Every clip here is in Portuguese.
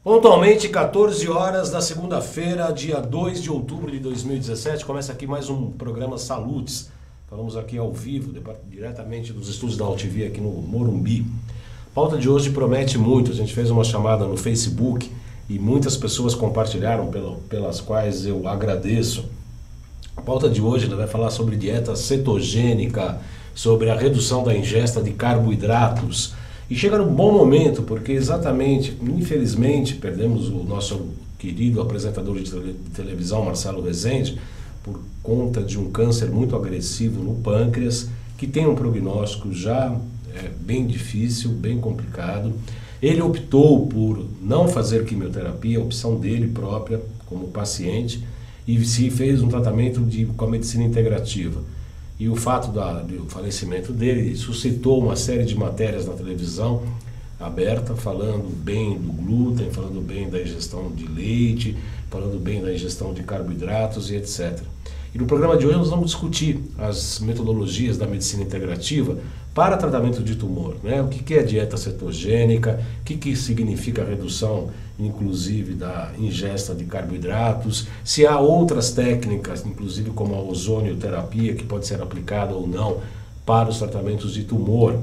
Pontualmente, 14 horas da segunda-feira, dia 2 de outubro de 2017, começa aqui mais um programa Salutes. Falamos aqui ao vivo, diretamente dos estúdios da AltV aqui no Morumbi. A pauta de hoje promete muito, a gente fez uma chamada no Facebook e muitas pessoas compartilharam, pelas quais eu agradeço. A pauta de hoje vai falar sobre dieta cetogênica, sobre a redução da ingesta de carboidratos. E chega num bom momento, porque exatamente, infelizmente, perdemos o nosso querido apresentador de televisão, Marcelo Rezende, por conta de um câncer muito agressivo no pâncreas, que tem um prognóstico já bem difícil, bem complicado. Ele optou por não fazer quimioterapia, opção dele própria, como paciente, e se fez um tratamento com a medicina integrativa. E o fato do falecimento dele suscitou uma série de matérias na televisão aberta, falando bem do glúten, falando bem da ingestão de leite, falando bem da ingestão de carboidratos e etc. E no programa de hoje nós vamos discutir as metodologias da medicina integrativa para tratamento de tumor, né? O que é dieta cetogênica, o que significa a redução, inclusive, da ingesta de carboidratos, se há outras técnicas, inclusive como a ozonioterapia, que pode ser aplicada ou não para os tratamentos de tumor.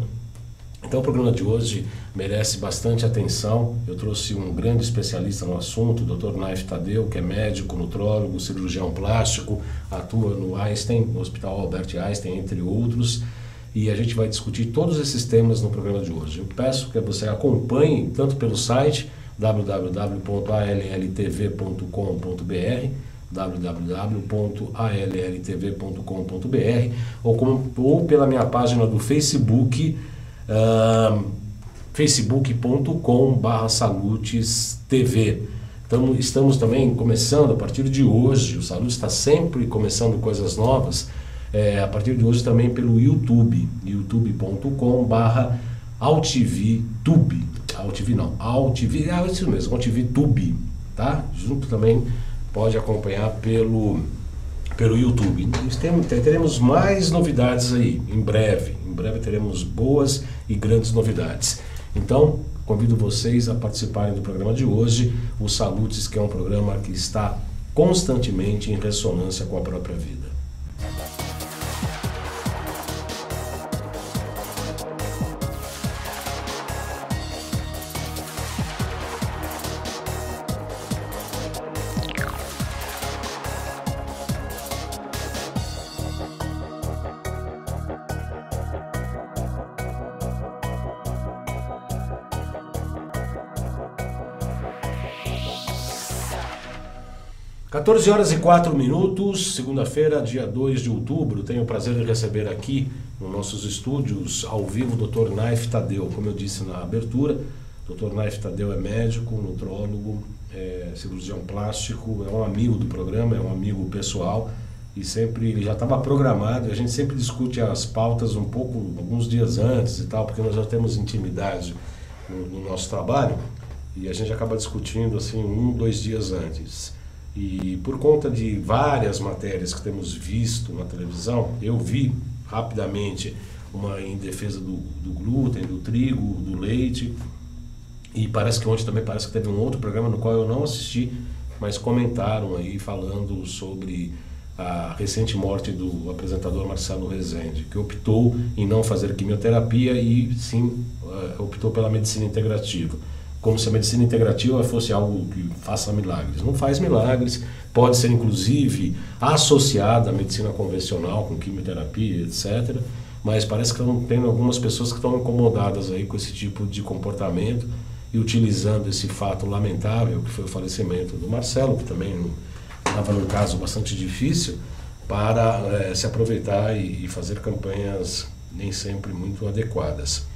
Então o programa de hoje merece bastante atenção. Eu trouxe um grande especialista no assunto, o Dr. Naif Tadeu, que é médico, nutrólogo, cirurgião plástico, atua no Einstein, no Hospital Albert Einstein, entre outros. E a gente vai discutir todos esses temas no programa de hoje. Eu peço que você acompanhe tanto pelo site www.alltv.com.br www.alltv.com.br ou pela minha página do Facebook, facebook.com/salutestv. Então, estamos também começando a partir de hoje, o Salutes está sempre começando coisas novas, a partir de hoje também pelo YouTube, youtube.com/altvtube. AltV não, AltV, isso mesmo, AltvTube, tá? Junto também pode acompanhar pelo YouTube. Teremos mais novidades aí, em breve teremos boas e grandes novidades. Então, convido vocês a participarem do programa de hoje, o Salutes, que é um programa que está constantemente em ressonância com a própria vida. (14 horas e 4 minutos), segunda-feira, dia 2 de outubro. Tenho o prazer de receber aqui, nos nossos estúdios, ao vivo, o Dr. Naif Tadeu. Como eu disse na abertura, o Dr. Naif Tadeu é médico, nutrólogo, cirurgião plástico, é um amigo do programa, é um amigo pessoal, e sempre ele já estava programado, e a gente sempre discute as pautas alguns dias antes e tal, porque nós já temos intimidade no nosso trabalho, e a gente acaba discutindo assim 2 dias antes. E por conta de várias matérias que temos visto na televisão, eu vi rapidamente uma em defesa do glúten, do trigo, do leite, e parece que ontem também que teve um outro programa no qual eu não assisti, mas comentaram aí falando sobre a recente morte do apresentador Marcelo Rezende, que optou em não fazer quimioterapia e sim optou pela medicina integrativa. Como se a medicina integrativa fosse algo que faça milagres. Não faz milagres, pode ser inclusive associada à medicina convencional, com quimioterapia, etc. Mas parece que tem algumas pessoas que estão incomodadas aí com esse tipo de comportamento e utilizando esse fato lamentável, que foi o falecimento do Marcelo, que também estava num caso bastante difícil, para se aproveitar e fazer campanhas nem sempre muito adequadas.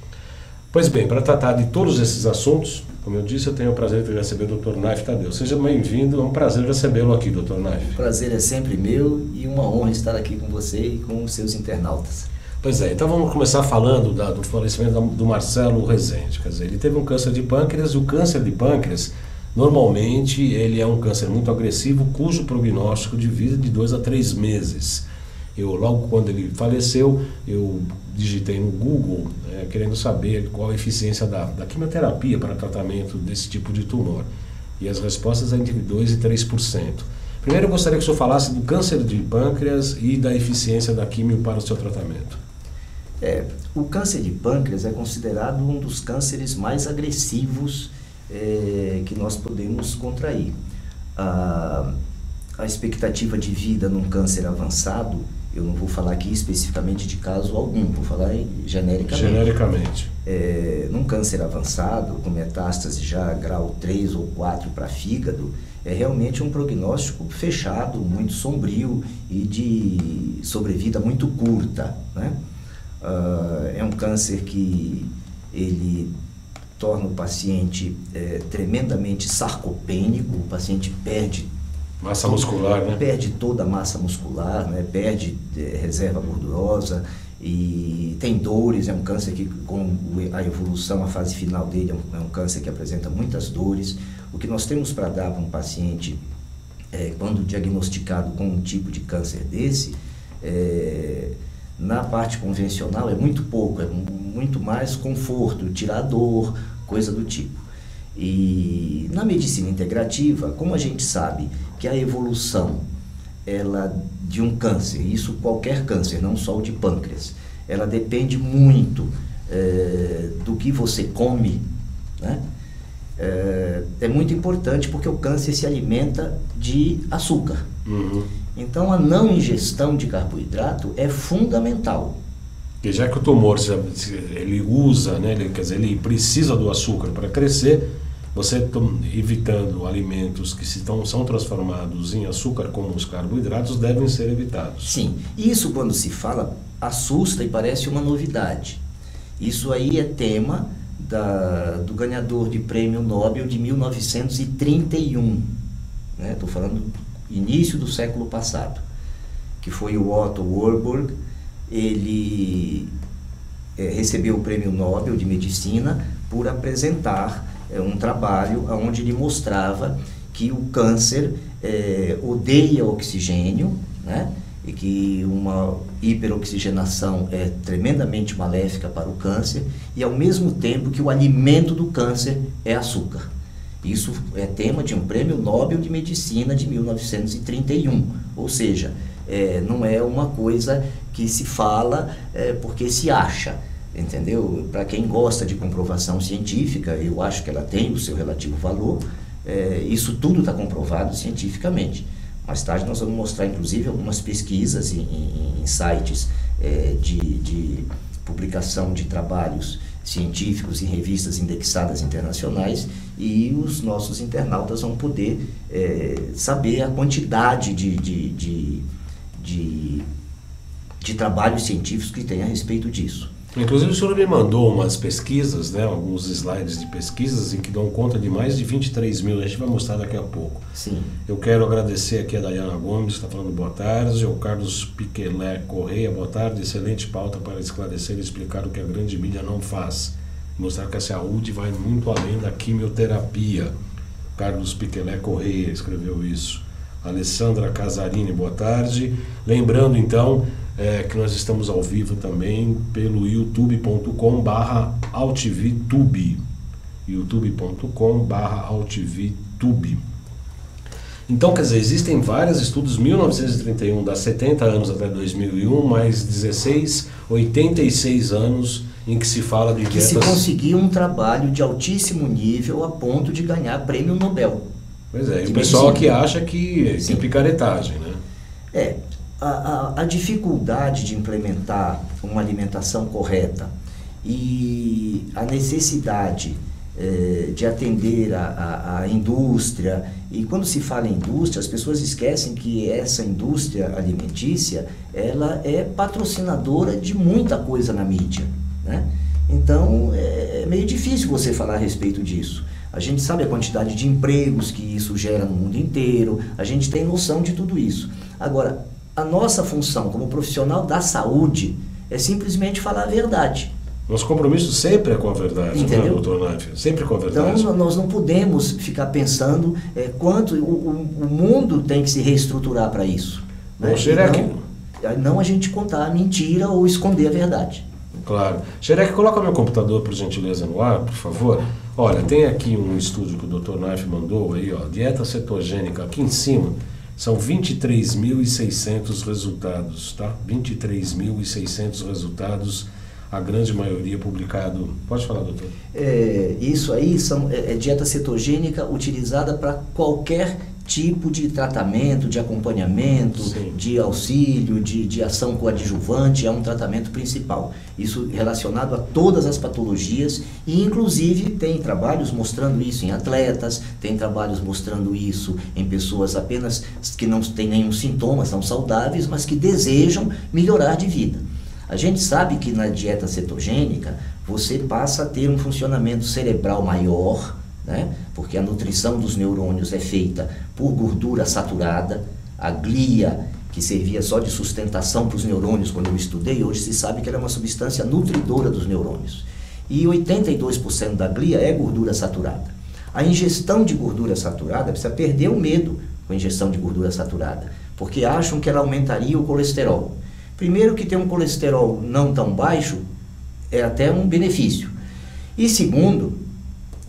Pois bem, para tratar de todos esses assuntos, como eu disse, eu tenho o prazer de receber o Dr. Naif Tadeu. Seja bem-vindo, é um prazer recebê-lo aqui, Dr. Naif. O prazer é sempre meu e uma honra estar aqui com você e com os seus internautas. Pois é, então vamos começar falando do falecimento do Marcelo Rezende. Quer dizer, ele teve um câncer de pâncreas, e o câncer de pâncreas, normalmente, ele é um câncer muito agressivo, cujo prognóstico de vida é de 2 a 3 meses. Logo quando ele faleceu, eu digitei no Google, querendo saber qual a eficiência da quimioterapia para tratamento desse tipo de tumor. e as respostas entre 2% e 3%. Primeiro eu gostaria que o senhor falasse do câncer de pâncreas e da eficiência da químio para o seu tratamento. O câncer de pâncreas é considerado um dos cânceres mais agressivos que nós podemos contrair. A expectativa de vida num câncer avançado, eu não vou falar aqui especificamente de caso algum, vou falar genericamente. Num câncer avançado, com metástase já grau 3 ou 4 para fígado, é realmente um prognóstico fechado, muito sombrio e de sobrevida muito curta, né? É um câncer que ele torna o paciente tremendamente sarcopênico, o paciente perde massa muscular, né? Perde toda a massa muscular, né? Perde reserva gordurosa e tem dores. É um câncer que, com a evolução, a fase final dele, é um câncer que apresenta muitas dores. O que nós temos para dar para um paciente, quando diagnosticado com um tipo de câncer desse, na parte convencional é muito pouco, é muito mais conforto, tirar dor, coisa do tipo. E na medicina integrativa, como a gente sabe que a evolução de um câncer, isso qualquer câncer, não só o de pâncreas, ela depende muito do que você come, né? É muito importante porque o câncer se alimenta de açúcar. Uhum. Então a não ingestão de carboidrato é fundamental. E já que o tumor ele usa, né, quer dizer, ele precisa do açúcar para crescer, você evitando alimentos que são transformados em açúcar, como os carboidratos, devem ser evitados. Sim, isso quando se fala assusta e parece uma novidade. Isso aí é tema do ganhador de prêmio Nobel de 1931, né? Estou falando início do século passado, que foi o Otto Warburg. Ele recebeu o prêmio Nobel de Medicina por apresentar um trabalho onde ele mostrava que o câncer odeia oxigênio, né? E que uma hiperoxigenação é tremendamente maléfica para o câncer, e ao mesmo tempo que o alimento do câncer é açúcar. Isso é tema de um prêmio Nobel de Medicina de 1931, ou seja, não é uma coisa que se fala porque se acha, entendeu? Para quem gosta de comprovação científica, eu acho que ela tem o seu relativo valor, isso tudo está comprovado cientificamente. Mais tarde nós vamos mostrar, inclusive, algumas pesquisas em sites de publicação de trabalhos científicos em revistas indexadas internacionais, e os nossos internautas vão poder saber a quantidade de trabalhos científicos que tem a respeito disso. Inclusive o senhor me mandou umas pesquisas, né, alguns slides de pesquisas em que dão conta de mais de 23 mil, a gente vai mostrar daqui a pouco. Sim. Eu quero agradecer aqui a Dayana Gomes, que está falando boa tarde, o Carlos Piquelé Correia, boa tarde, excelente pauta para esclarecer e explicar o que a grande mídia não faz, mostrar que a saúde vai muito além da quimioterapia. Carlos Piquelé Correia escreveu isso. Alessandra Casarini, boa tarde. Lembrando então que nós estamos ao vivo também pelo youtube.com/altvtube, youtube.com/altvtube. Então, quer dizer, existem vários estudos, 1931, dá 70 anos até 2001, mais 16, 86 anos em que se fala de dietas... Que se conseguiu um trabalho de altíssimo nível a ponto de ganhar prêmio Nobel. Pois é, e o pessoal que acha que tem picaretagem, né? A dificuldade de implementar uma alimentação correta e a necessidade de atender a indústria, e quando se fala em indústria, as pessoas esquecem que essa indústria alimentícia, ela é patrocinadora de muita coisa na mídia, né? Então, é meio difícil você falar a respeito disso. A gente sabe a quantidade de empregos que isso gera no mundo inteiro, a gente tem noção de tudo isso. Agora, a nossa função como profissional da saúde é simplesmente falar a verdade. Nosso compromisso sempre é com a verdade, entendeu? Né, doutor Naif? Sempre com a verdade. Então, nós não podemos ficar pensando quanto o mundo tem que se reestruturar para isso. Bom, né? Xerec... não a gente contar a mentira ou esconder a verdade. Claro. Xerec, coloca meu computador, por gentileza, no ar, por favor. Olha, tem aqui um estudo que o Dr. Naif mandou aí, ó, dieta cetogênica, aqui em cima, são 23.600 resultados, tá? 23.600 resultados, a grande maioria publicado. Pode falar, doutor. Isso aí é dieta cetogênica utilizada para qualquer tipo de tratamento, de acompanhamento, Sim. de auxílio, de ação coadjuvante, é um tratamento principal. Isso relacionado a todas as patologias e inclusive tem trabalhos mostrando isso em atletas, tem trabalhos mostrando isso em pessoas apenas que não têm nenhum sintoma, são saudáveis, mas que desejam melhorar de vida. A gente sabe que na dieta cetogênica você passa a ter um funcionamento cerebral maior, né? Porque a nutrição dos neurônios é feita por gordura saturada, a glia, que servia só de sustentação para os neurônios quando eu estudei, hoje se sabe que ela é uma substância nutridora dos neurônios. E 82% da glia é gordura saturada. A ingestão de gordura saturada, precisa perder o medo com a ingestão de gordura saturada, porque acham que ela aumentaria o colesterol. Primeiro que ter um colesterol não tão baixo é até um benefício. E segundo,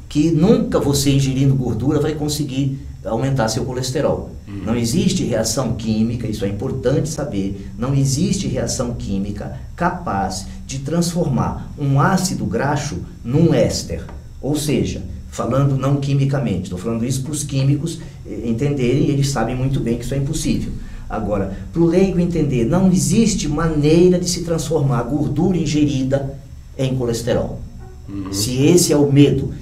que nunca você ingerindo gordura vai conseguir aumentar seu colesterol. Não existe reação química, isso é importante saber, não existe reação química capaz de transformar um ácido graxo num éster. Ou seja, falando não quimicamente, estou falando isso para os químicos entenderem, eles sabem muito bem que isso é impossível. Agora, para o leigo entender, não existe maneira de se transformar a gordura ingerida em colesterol. Se esse é o medo,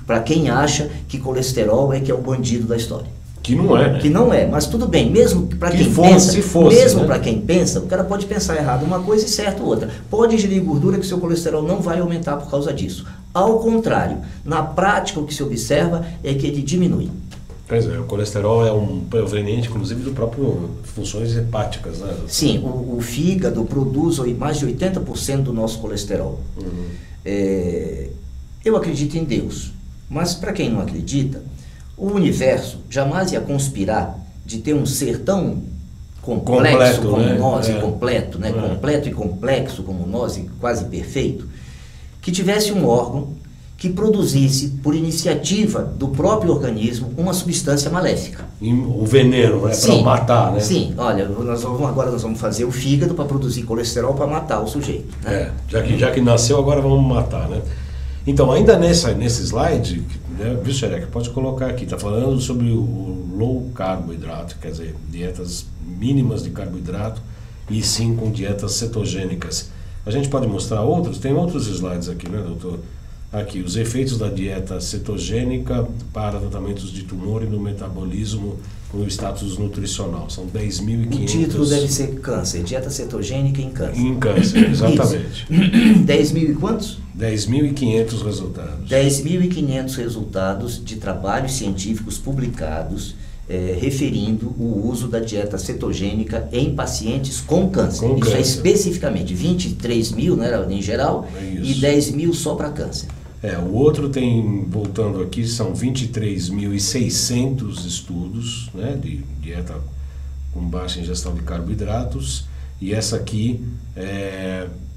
para quem acha que colesterol é que é o bandido da história. Que não é, né? Que não é, mas tudo bem, mesmo para quem fosse, pensa, se fosse, mesmo né? Para quem pensa, o cara pode pensar errado uma coisa e certo outra. Pode ingerir gordura que seu colesterol não vai aumentar por causa disso. Ao contrário, na prática o que se observa é que ele diminui. Pois é, o colesterol é um proveniente, inclusive, do próprio funções hepáticas, né? Sim, o fígado produz mais de 80% do nosso colesterol. Eu acredito em Deus, mas para quem não acredita, o universo jamais ia conspirar de ter um ser tão complexo como né? nós, e completo, né? Completo e complexo como nós, e quase perfeito, que tivesse um órgão que produzisse, por iniciativa do próprio organismo, uma substância maléfica. O veneno, né? Para matar, né? Sim, olha, agora nós vamos fazer o fígado para produzir colesterol para matar o sujeito. Né? Já que nasceu, agora vamos matar, né? Então, ainda nesse slide, né, viu, Xerec, pode colocar aqui, está falando sobre o low carboidrato, quer dizer, dietas mínimas de carboidrato e sim com dietas cetogênicas. A gente pode mostrar outros? Tem outros slides aqui, né, doutor? Aqui, os efeitos da dieta cetogênica para tratamentos de tumor e no metabolismo no status nutricional. São 10.500... O título deve ser câncer, dieta cetogênica em câncer. Em câncer, exatamente. 10 mil e quantos? 10.500 resultados. 10.500 resultados de trabalhos científicos publicados referindo o uso da dieta cetogênica em pacientes com câncer. Isso é especificamente 23 mil, né, em geral, e 10 mil só para câncer. O outro tem, voltando aqui, são 23.600 estudos, né, de dieta com baixa ingestão de carboidratos, e essa aqui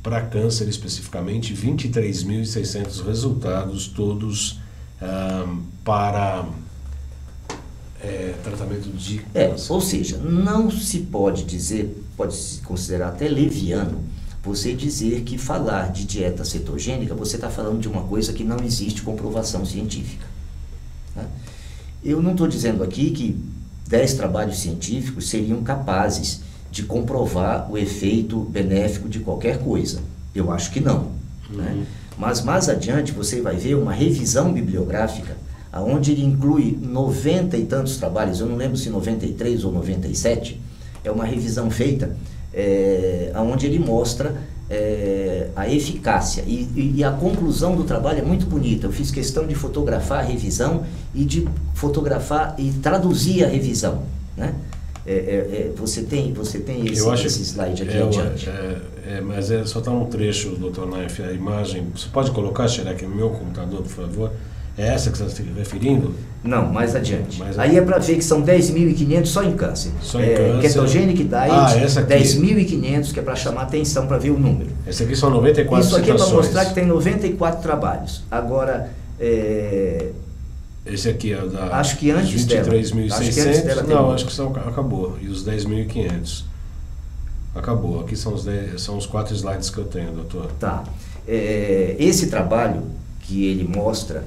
para câncer especificamente, 23.600 resultados, todos para tratamento de câncer. Ou seja, não se pode dizer, pode se considerar até leviano, você dizer que falar de dieta cetogênica, você está falando de uma coisa que não existe comprovação científica. Tá? Eu não estou dizendo aqui que 10 trabalhos científicos seriam capazes de comprovar o efeito benéfico de qualquer coisa. Eu acho que não. Né? Mas mais adiante você vai ver uma revisão bibliográfica onde ele inclui 90 e tantos trabalhos, eu não lembro se 93 ou 97, é uma revisão feita onde ele mostra a eficácia e a conclusão do trabalho é muito bonita. Eu fiz questão de fotografar a revisão e de fotografar e traduzir a revisão, né? Você tem esse slide aqui adiante. Mas só está um trecho, doutor Naif, a imagem. Você pode colocar, Xerec, no meu computador, por favor? É essa que você está se referindo? Não, mais adiante. Aí é para ver que são 10.500 só em câncer. Só em câncer. Ketogenic Diet, 10.500, que é para chamar atenção, para ver o número. Esse aqui são 94 Isso aqui citações. é para mostrar que tem 94 trabalhos. Agora, Esse aqui é o da... Acho que antes dela. 23.600. Não, acho que acabou. E os 10.500. Acabou. Aqui são os 4 slides que eu tenho, doutor. Tá. Esse trabalho que ele mostra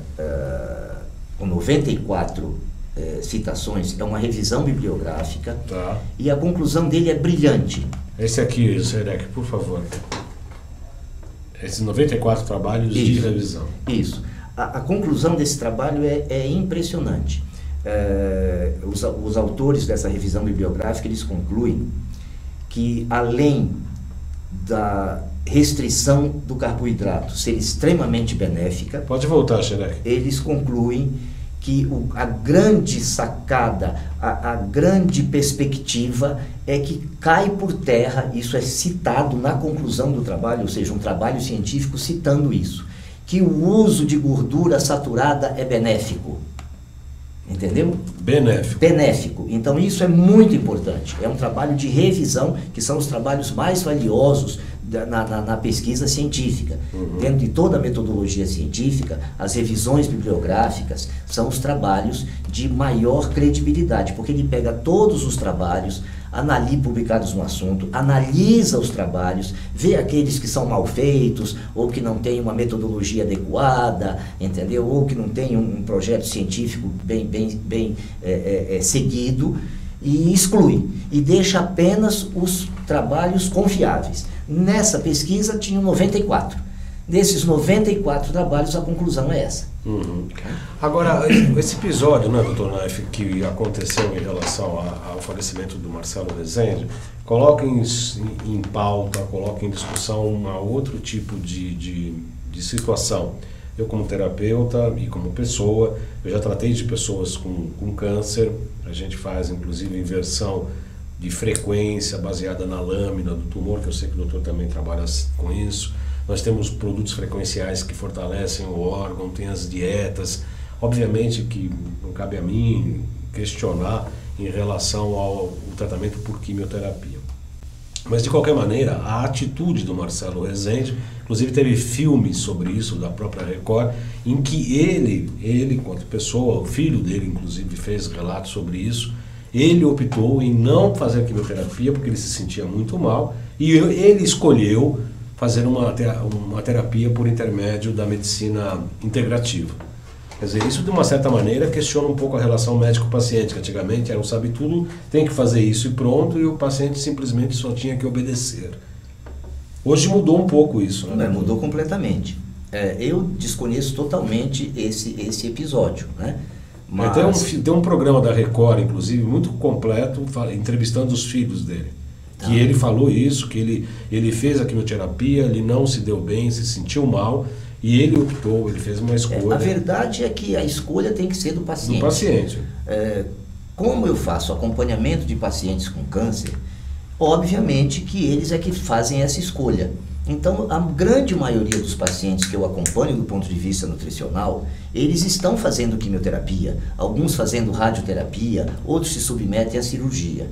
com 94 citações é uma revisão bibliográfica. Tá. E a conclusão dele é brilhante. Esse aqui, Serec, por favor. Esses 94 trabalhos de revisão. Isso. A conclusão desse trabalho é impressionante. Os autores dessa revisão bibliográfica, eles concluem que, além da restrição do carboidrato ser extremamente benéfica... Pode voltar, Serec. Eles concluem que a grande sacada, a grande perspectiva é que cai por terra, isso é citado na conclusão do trabalho, ou seja, um trabalho científico citando isso, que o uso de gordura saturada é benéfico. Entendeu? Benéfico. Benéfico. Então isso é muito importante. É um trabalho de revisão, que são os trabalhos mais valiosos na pesquisa científica. Dentro de toda a metodologia científica, as revisões bibliográficas são os trabalhos de maior credibilidade, porque ele pega todos os trabalhos publicados no assunto, analisa os trabalhos, vê aqueles que são mal feitos, ou que não têm uma metodologia adequada, entendeu? Ou que não tem um projeto científico bem seguido, e exclui, e deixa apenas os trabalhos confiáveis. Nessa pesquisa tinham 94. Desses 94 trabalhos, a conclusão é essa. Agora, esse episódio, né, doutor Naif, que aconteceu em relação ao falecimento do Marcelo Rezende, coloca em pauta, coloca em discussão outro tipo de situação. Eu, como terapeuta e como pessoa, eu já tratei de pessoas com câncer. A gente faz, inclusive, inversão de frequência baseada na lâmina do tumor, que eu sei que o doutor também trabalha com isso. Nós temos produtos frequenciais que fortalecem o órgão, tem as dietas. Obviamente que não cabe a mim questionar em relação ao tratamento por quimioterapia. Mas, de qualquer maneira, a atitude do Marcelo Rezende, inclusive teve filmes sobre isso, da própria Record, em que ele enquanto pessoa, o filho dele, inclusive, fez relatos sobre isso. Ele optou em não fazer quimioterapia porque ele se sentia muito mal, e ele escolheu fazer uma terapia por intermédio da medicina integrativa. Quer dizer, isso de uma certa maneira questiona um pouco a relação médico-paciente, que antigamente era um sabe tudo, tem que fazer isso e pronto, e o paciente simplesmente só tinha que obedecer. Hoje mudou um pouco isso, né? Mudou completamente. Eu desconheço totalmente esse episódio, né? Mas... Tem um programa da Record, inclusive, muito completo, entrevistando os filhos dele. Que ele falou isso, que ele fez a quimioterapia, ele não se deu bem, se sentiu mal, e ele optou, ele fez uma escolha. A verdade é que a escolha tem que ser do paciente. Do paciente. Como eu faço acompanhamento de pacientes com câncer, obviamente que eles é que fazem essa escolha. Então, a grande maioria dos pacientes que eu acompanho do ponto de vista nutricional, eles estão fazendo quimioterapia, alguns fazendo radioterapia, outros se submetem à cirurgia.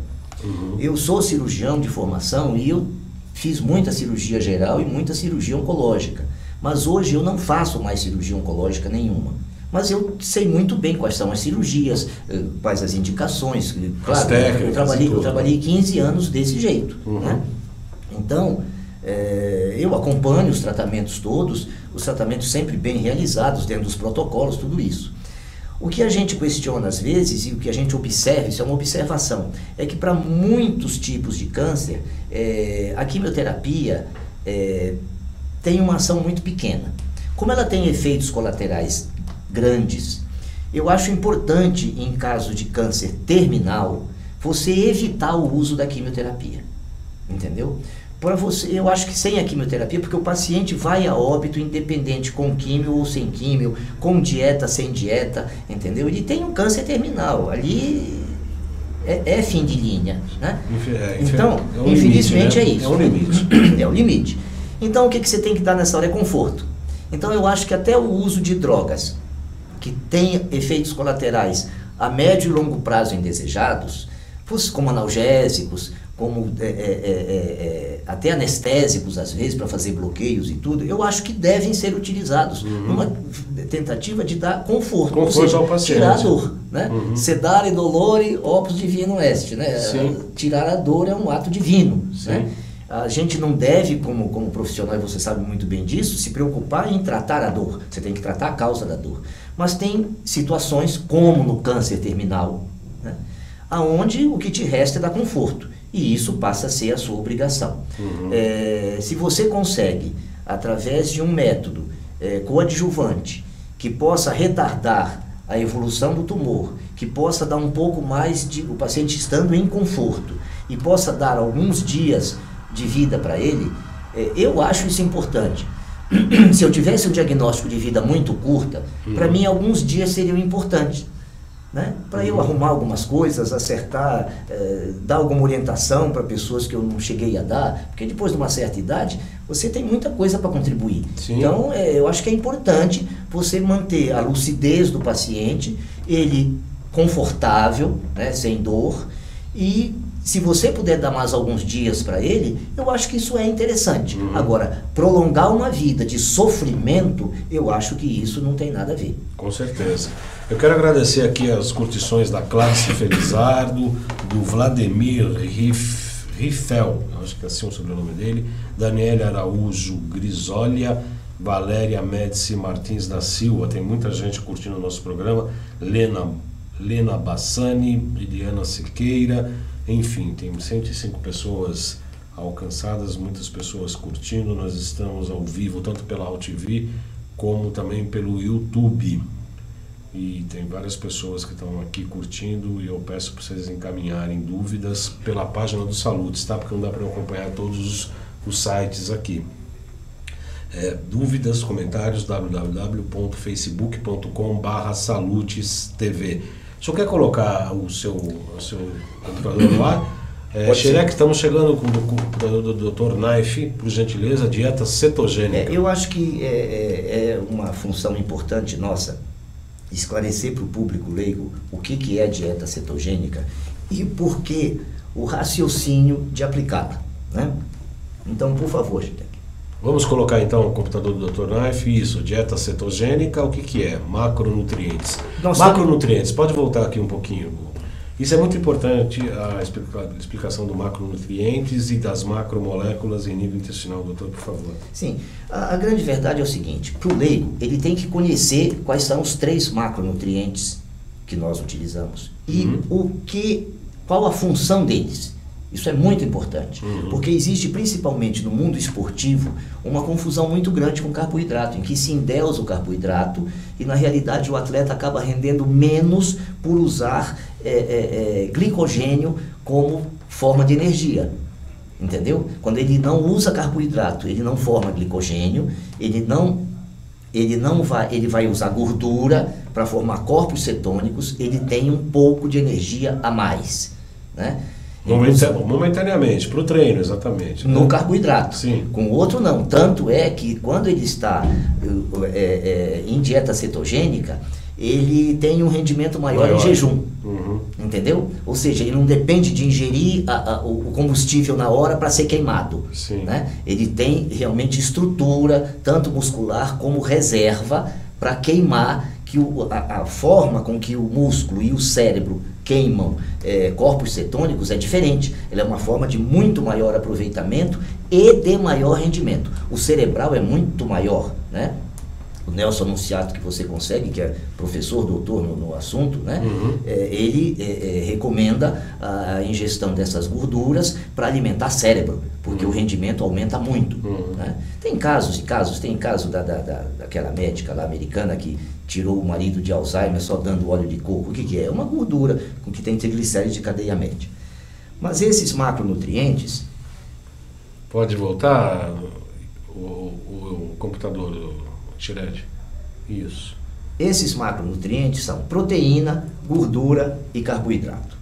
Eu sou cirurgião de formação e eu fiz muita cirurgia geral e muita cirurgia oncológica. Mas hoje eu não faço mais cirurgia oncológica nenhuma. Mas eu sei muito bem quais são as cirurgias, quais as indicações. Claro, eu trabalhei 15 anos desse jeito. Né? Então, eu acompanho os tratamentos todos, os tratamentos sempre bem realizados, dentro dos protocolos, tudo isso. O que a gente questiona às vezes, e o que a gente observa, isso é uma observação, é que para muitos tipos de câncer, a quimioterapia tem uma ação muito pequena. Como ela tem efeitos colaterais grandes, eu acho importante, em caso de câncer terminal, você evitar o uso da quimioterapia. Entendeu? Eu acho que sem a quimioterapia, porque o paciente vai a óbito independente, com químio ou sem químio, com dieta, sem dieta, entendeu? Ele tem um câncer terminal, ali é fim de linha, né? Então, infelizmente, limite, né? É isso. É um limite. É o limite. Então, o que você tem que dar nessa hora é conforto. Então, eu acho que até o uso de drogas que tem efeitos colaterais a médio e longo prazo indesejados, como analgésicos, como até anestésicos às vezes para fazer bloqueios e tudo, eu acho que devem ser utilizados numa tentativa de dar conforto ou seja, ao paciente. Tirar a dor, né? Sedare dolore opus divino est, né? Tirar a dor é um ato divino, né? A gente não deve, como profissional, e você sabe muito bem disso, se preocupar em tratar a dor. Você tem que tratar a causa da dor. Mas tem situações, como no câncer terminal, né, aonde o que te resta é dar conforto. E isso passa a ser a sua obrigação. Se você consegue, através de um método coadjuvante, que possa retardar a evolução do tumor, que possa dar um pouco mais de o paciente estando em conforto, e possa dar alguns dias de vida para ele, eu acho isso importante. Se eu tivesse um diagnóstico de vida muito curta, para mim alguns dias seriam importantes, né? Para eu arrumar algumas coisas, acertar, dar alguma orientação para pessoas que eu não cheguei a dar, porque depois de uma certa idade, você tem muita coisa para contribuir. Então, eu acho que é importante você manter a lucidez do paciente, ele confortável, né, sem dor, e se você puder dar mais alguns dias para ele, eu acho que isso é interessante. Agora, prolongar uma vida de sofrimento, eu acho que isso não tem nada a ver. Com certeza. Eu quero agradecer aqui as curtições da Clássica Felizardo, do Vladimir Riffel, acho que é assim o sobrenome dele, Daniela Araújo Grisolia, Valéria Médici Martins da Silva, tem muita gente curtindo o nosso programa, Lena Bassani, Liliana Siqueira, enfim, tem 105 pessoas alcançadas, muitas pessoas curtindo. Nós estamos ao vivo, tanto pela AltV como também pelo YouTube. E tem várias pessoas que estão aqui curtindo, e eu peço para vocês encaminharem dúvidas pela página do Salutes, tá? Porque não dá para eu acompanhar todos os sites aqui. Dúvidas, comentários, www.facebook.com/salutestv. O senhor quer colocar o seu computador no ar? Xerec, estamos chegando com o computador do Dr. Naif, por gentileza, dieta cetogênica. Eu acho que é uma função importante nossa esclarecer para o público leigo o que é dieta cetogênica e por que o raciocínio de aplicá-la, né? Então, por favor, Xerec. Vamos colocar então o computador do Dr. Naif, isso, dieta cetogênica, o que é? Macronutrientes. Macronutrientes, pode voltar aqui um pouquinho. Isso é muito importante, a explicação do macronutrientes e das macromoléculas em nível intestinal, doutor, por favor. Sim, a grande verdade é o seguinte, para o leigo, ele tem que conhecer quais são os 3 macronutrientes que nós utilizamos e qual a função deles. Isso é muito importante, porque existe principalmente no mundo esportivo uma confusão muito grande com o carboidrato, em que se endeusa o carboidrato e na realidade o atleta acaba rendendo menos por usar glicogênio como forma de energia, entendeu? Quando ele não usa carboidrato, ele não forma glicogênio, ele vai usar gordura para formar corpos cetônicos, ele tem um pouco de energia a mais, né? Momentaneamente, para o treino, exatamente. No carboidrato. Sim. Com o outro não. Tanto é que quando ele está em dieta cetogênica, ele tem um rendimento maior em jejum. Entendeu? Ou seja, ele não depende de ingerir o combustível na hora para ser queimado. Sim. Né? Ele tem realmente estrutura, tanto muscular como reserva, para queimar, que a forma com que o músculo e o cérebro queimam corpos cetônicos é diferente. Ela é uma forma de muito maior aproveitamento e de maior rendimento. O cerebral é muito maior, né? O Nelson Anunciato, que você consegue, que é professor, doutor no assunto, né? Ele recomenda a ingestão dessas gorduras para alimentar cérebro, porque o rendimento aumenta muito. Né? Tem casos e casos, tem caso daquela médica lá americana que tirou o marido de Alzheimer só dando óleo de coco. O que é? É uma gordura com que tem triglicérides de cadeia média. Mas esses macronutrientes... Pode voltar o computador, Tired. Isso. Esses macronutrientes são proteína, gordura e carboidrato.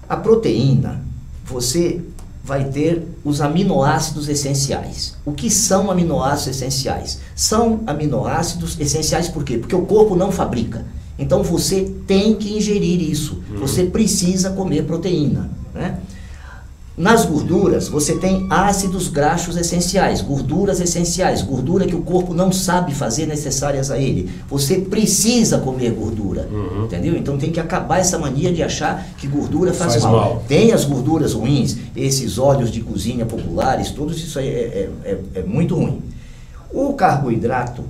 A proteína, você vai ter os aminoácidos essenciais. O que são aminoácidos essenciais? São aminoácidos essenciais por quê? Porque o corpo não fabrica. Então você tem que ingerir isso, você precisa comer proteína, né? Nas gorduras, você tem ácidos graxos essenciais, gorduras essenciais, gordura que o corpo não sabe fazer necessárias a ele. Você precisa comer gordura, entendeu? Então tem que acabar essa mania de achar que gordura faz mal. Tem as gorduras ruins, esses óleos de cozinha populares, tudo isso aí é muito ruim. O carboidrato,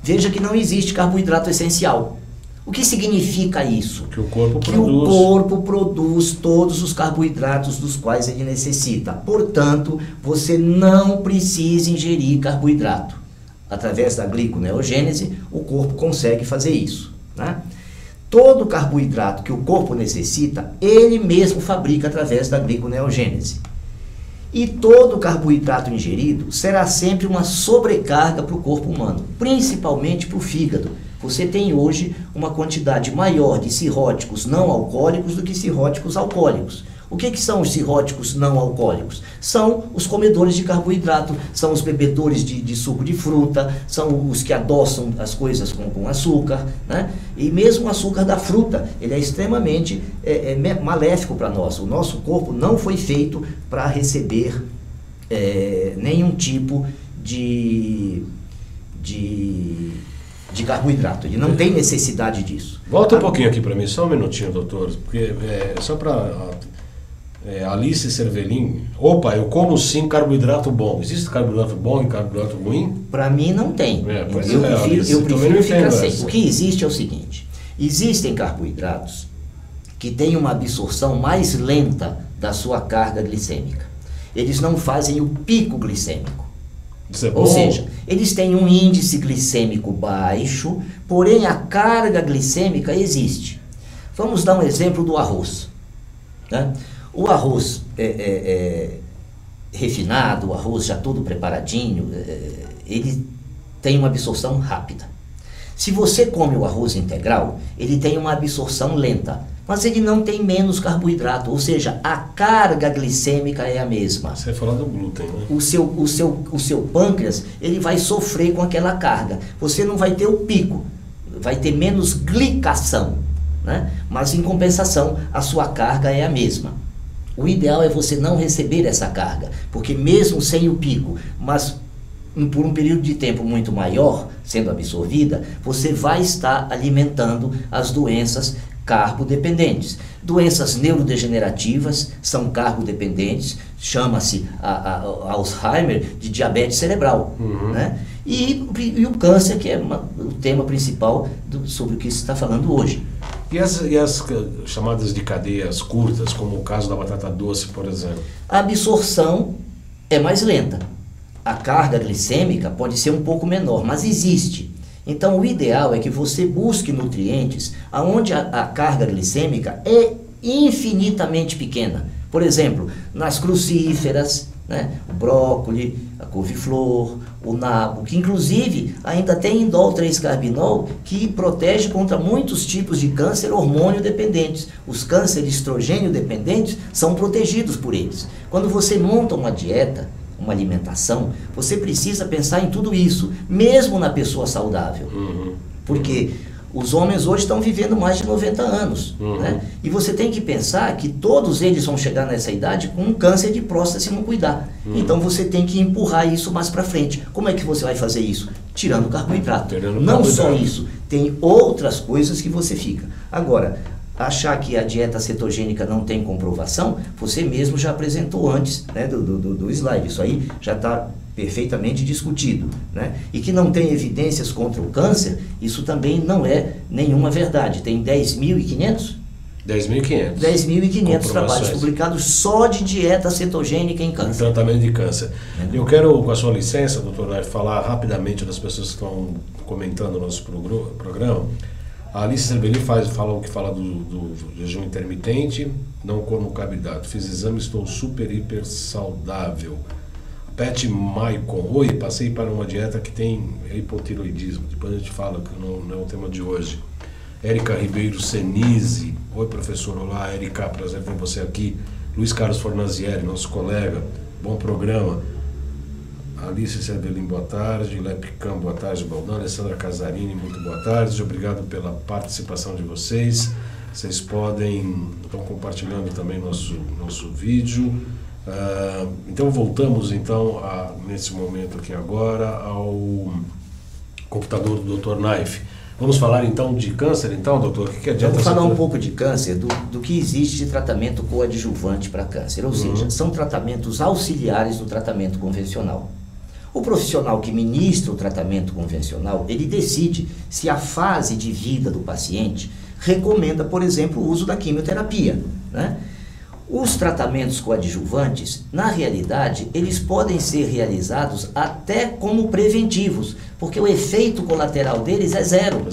veja que não existe carboidrato essencial. O que significa isso? Que o corpo que produz. o corpo produz todos os carboidratos dos quais ele necessita. Portanto, você não precisa ingerir carboidrato. Através da gliconeogênese, o corpo consegue fazer isso, né? Todo carboidrato que o corpo necessita, ele mesmo fabrica através da gliconeogênese. E todo carboidrato ingerido será sempre uma sobrecarga para o corpo humano, principalmente para o fígado. Você tem hoje uma quantidade maior de cirróticos não alcoólicos do que cirróticos alcoólicos. O que são os cirróticos não alcoólicos? São os comedores de carboidrato, são os bebedores de suco de fruta, são os que adoçam as coisas com açúcar, né? E mesmo o açúcar da fruta, ele é extremamente maléfico para nós. O nosso corpo não foi feito para receber nenhum tipo de carboidrato, ele não tem necessidade disso. Volta um pouquinho aqui para mim, só um minutinho, doutor, porque só para Alice Cervelin. Opa, eu como sim carboidrato bom. Existe carboidrato bom e carboidrato ruim? Para mim não tem. Eu prefiro ficar sem. O que existe é o seguinte: existem carboidratos que têm uma absorção mais lenta da sua carga glicêmica. Eles não fazem o pico glicêmico. Isso é bom? Ou seja, eles têm um índice glicêmico baixo, porém a carga glicêmica existe. Vamos dar um exemplo do arroz, né? O arroz refinado, o arroz já todo preparadinho, ele tem uma absorção rápida. Se você come o arroz integral, ele tem uma absorção lenta, mas ele não tem menos carboidrato, ou seja, a carga glicêmica é a mesma. Você vai falar do glúten, né? O seu pâncreas, ele vai sofrer com aquela carga. Você não vai ter o pico, vai ter menos glicação, né? Mas em compensação, a sua carga é a mesma. O ideal é você não receber essa carga, porque mesmo sem o pico, mas por um período de tempo muito maior sendo absorvida, você vai estar alimentando as doenças carbodependentes. Doenças neurodegenerativas são carbodependentes, chama-se Alzheimer de diabetes cerebral, né? E o câncer, que é o tema principal sobre o que se está falando hoje. E as chamadas de cadeias curtas, como o caso da batata doce, por exemplo? A absorção é mais lenta. A carga glicêmica pode ser um pouco menor, mas existe. Então o ideal é que você busque nutrientes onde a carga glicêmica é infinitamente pequena. Por exemplo, nas crucíferas, né? O brócolis, a couve-flor, o nabo, que inclusive ainda tem indol 3-carbinol, que protege contra muitos tipos de câncer hormônio dependentes. Os cânceres estrogênio dependentes são protegidos por eles. Quando você monta uma dieta, uma alimentação, você precisa pensar em tudo isso, mesmo na pessoa saudável. Porque os homens hoje estão vivendo mais de 90 anos, né? E você tem que pensar que todos eles vão chegar nessa idade com um câncer de próstata se não cuidar. Então você tem que empurrar isso mais para frente. Como é que você vai fazer isso? Tirando carboidrato. Não só isso, tem outras coisas que você fica. Agora, achar que a dieta cetogênica não tem comprovação, você mesmo já apresentou antes, né, do slide. Isso aí já está perfeitamente discutido, né? E que não tem evidências contra o câncer, isso também não é nenhuma verdade. Tem 10.500? 10.500 trabalhos publicados só de dieta cetogênica em câncer. Tratamento de câncer. Eu quero, com a sua licença, doutor, falar rapidamente das pessoas que estão comentando o nosso programa. A Alice Cervelin fala do jejum intermitente, não como carboidrato. Fiz exame, estou super, hiper saudável. Pet Maicon, oi, passei para uma dieta que tem hipotiroidismo. Depois a gente fala, que não é o tema de hoje. Érica Ribeiro Senise, oi professor, olá Érica, prazer ter você aqui. Luiz Carlos Fornazieri, nosso colega, bom programa. Alice Cervelin, boa tarde. Lepicam, boa tarde. Baldão, Alessandra Casarini, muito boa tarde. Obrigado pela participação de vocês. Vocês podem, estão compartilhando também nosso vídeo. Então voltamos nesse momento aqui agora ao computador do Dr. Naif. Vamos falar então de câncer, doutor? O que adianta? Vamos falar um pouco de câncer, do que existe de tratamento coadjuvante para câncer, ou seja, são tratamentos auxiliares do tratamento convencional. O profissional que ministra o tratamento convencional, ele decide se a fase de vida do paciente recomenda, por exemplo, o uso da quimioterapia, né? Os tratamentos coadjuvantes, na realidade, eles podem ser realizados até como preventivos, porque o efeito colateral deles é zero.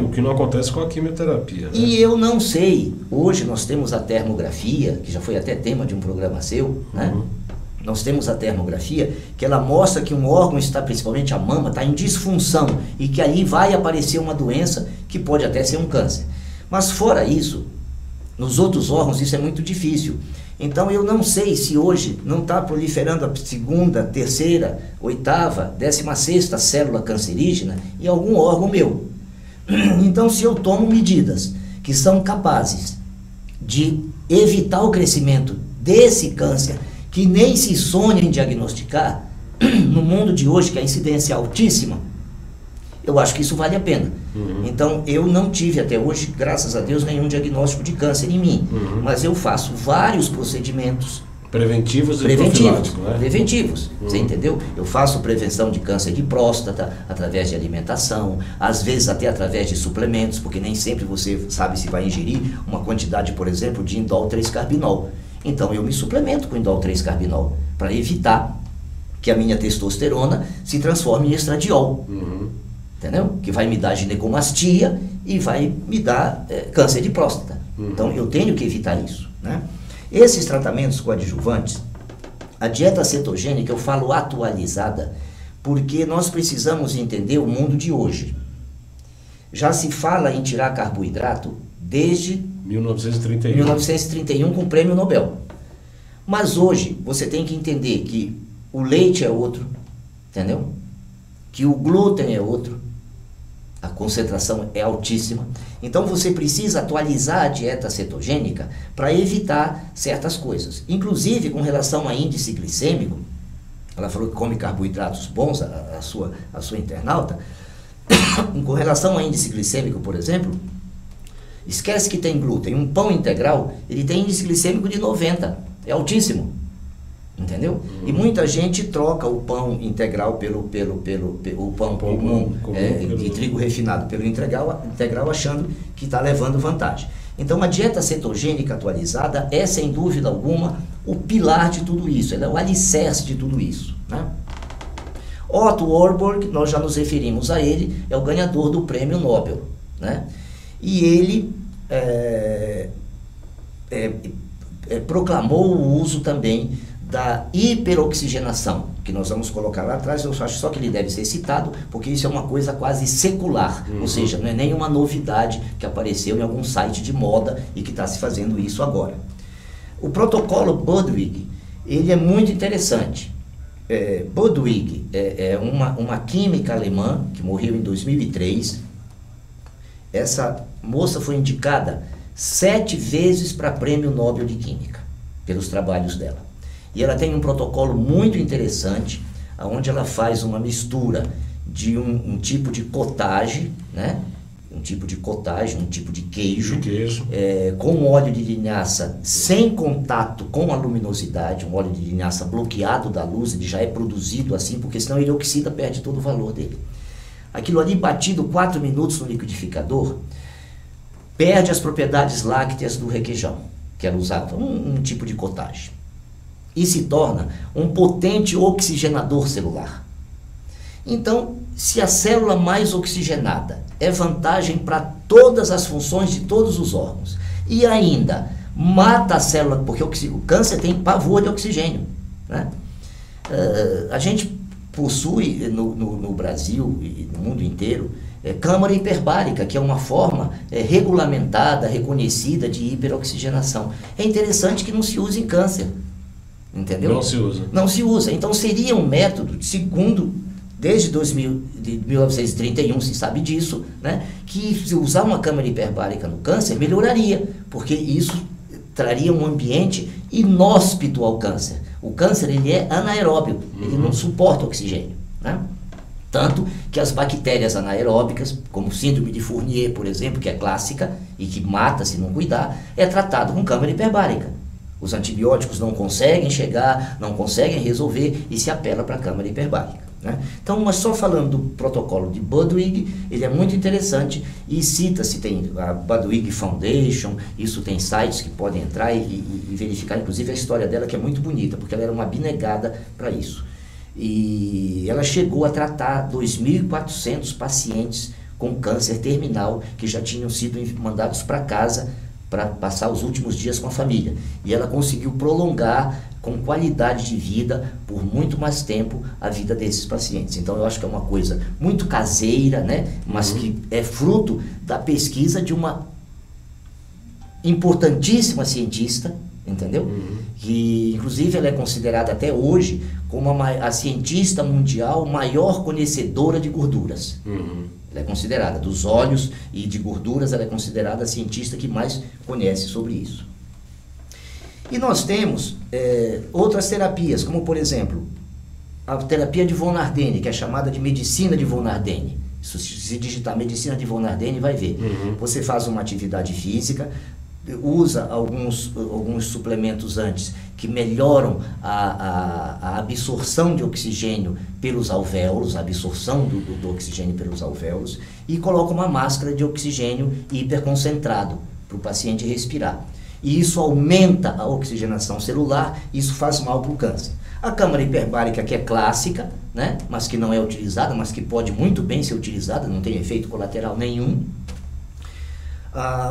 O que não acontece com a quimioterapia, né? E eu não sei, hoje nós temos a termografia, que já foi até tema de um programa seu, né? Nós temos a termografia, que ela mostra que um órgão está, principalmente a mama, está em disfunção, e que ali vai aparecer uma doença que pode até ser um câncer. Mas fora isso, nos outros órgãos isso é muito difícil. Então eu não sei se hoje não está proliferando a segunda, terceira, oitava, 16ª célula cancerígena em algum órgão meu. Então se eu tomo medidas que são capazes de evitar o crescimento desse câncer, que nem se sonha em diagnosticar, no mundo de hoje que a incidência é altíssima, eu acho que isso vale a pena. Então, eu não tive até hoje, graças a Deus, nenhum diagnóstico de câncer em mim. Mas eu faço vários procedimentos preventivos, né? Preventivos, você entendeu? Eu faço prevenção de câncer de próstata através de alimentação, às vezes até através de suplementos, porque nem sempre você sabe se vai ingerir uma quantidade, por exemplo, de indol 3-carbinol. Então, eu me suplemento com indol 3-carbinol para evitar que a minha testosterona se transforme em estradiol. Entendeu? Que vai me dar ginecomastia e vai me dar câncer de próstata. Então eu tenho que evitar isso, né? Esses tratamentos coadjuvantes, a dieta cetogênica eu falo atualizada, porque nós precisamos entender o mundo de hoje. Já se fala em tirar carboidrato desde 1931 com o prêmio Nobel. Mas hoje você tem que entender que o leite é outro, entendeu? Que o glúten é outro. A concentração é altíssima. Então você precisa atualizar a dieta cetogênica para evitar certas coisas. Inclusive com relação a índice glicêmico, ela falou que come carboidratos bons, a sua internauta. Com relação a índice glicêmico, por exemplo, esquece que tem glúten. Um pão integral, ele tem índice glicêmico de 90. É altíssimo. Entendeu? E muita gente troca o pão integral pelo pão comum de trigo refinado pelo integral achando que está levando vantagem. Então a dieta cetogênica atualizada é sem dúvida alguma o pilar de tudo isso, ela é o alicerce de tudo isso, né? Otto Warburg, nós já nos referimos a ele, é o ganhador do prêmio Nobel, né? E ele proclamou o uso também da hiperoxigenação, que nós vamos colocar lá atrás. Eu acho só que ele deve ser citado, porque isso é uma coisa quase secular, ou seja, não é nenhuma novidade que apareceu em algum site de moda e que está se fazendo isso agora. O protocolo Budwig, ele é muito interessante. Budwig é uma química alemã que morreu em 2003. Essa moça foi indicada 7 vezes para prêmio Nobel de Química, pelos trabalhos dela. E ela tem um protocolo muito interessante, onde ela faz uma mistura de um tipo de cottage, né? Um tipo de cottage, um tipo de queijo. Com óleo de linhaça sem contato com a luminosidade, um óleo de linhaça bloqueado da luz, ele já é produzido assim, porque senão ele oxida, perde todo o valor dele. Aquilo ali batido 4 minutos no liquidificador, perde as propriedades lácteas do requeijão, que ela usava, um tipo de cottage. E se torna um potente oxigenador celular. Então, se a célula mais oxigenada é vantagem para todas as funções de todos os órgãos, e ainda mata a célula, porque o câncer tem pavor de oxigênio, né? A gente possui no Brasil e no mundo inteiro câmara hiperbárica, que é uma forma regulamentada, reconhecida de hiperoxigenação. É interessante que não se use em câncer. entendeu? Não se usa. Não se usa. Então seria um método, segundo, desde 1931 se sabe disso, né, que se usar uma câmara hiperbárica no câncer melhoraria, porque isso traria um ambiente inóspito ao câncer. O câncer, ele é anaeróbio, ele não suporta oxigênio, né? Tanto que as bactérias anaeróbicas, como síndrome de Fournier, por exemplo, que é clássica e que mata se não cuidar, é tratado com câmara hiperbárica. Os antibióticos não conseguem chegar, não conseguem resolver e se apela para a câmara hiperbárica, né? Então, mas só falando do protocolo de Budwig, ele é muito interessante e cita-se, tem a Budwig Foundation, isso tem sites que podem entrar e verificar, inclusive a história dela, que é muito bonita, porque ela era uma abnegada para isso. E ela chegou a tratar 2.400 pacientes com câncer terminal que já tinham sido mandados para casa para passar os últimos dias com a família. E ela conseguiu prolongar com qualidade de vida por muito mais tempo a vida desses pacientes. Então eu acho que é uma coisa muito caseira, né? Mas que é fruto da pesquisa de uma importantíssima cientista, entendeu? Que inclusive ela é considerada até hoje como a cientista mundial maior conhecedora de gorduras. Ela é considerada, dos óleos e de gorduras, ela é considerada a cientista que mais conhece sobre isso. E nós temos outras terapias, como por exemplo, a terapia de von Ardenne, que é chamada de medicina de von Ardenne. Se digitar medicina de von Ardenne, vai ver. Você faz uma atividade física, usa alguns suplementos antes que melhoram a absorção de oxigênio pelos alvéolos, a absorção do oxigênio pelos alvéolos, e coloca uma máscara de oxigênio hiperconcentrado para o paciente respirar. E isso aumenta a oxigenação celular, isso faz mal para o câncer. A câmara hiperbárica, que é clássica, né, mas que não é utilizada, mas que pode muito bem ser utilizada, não tem efeito colateral nenhum.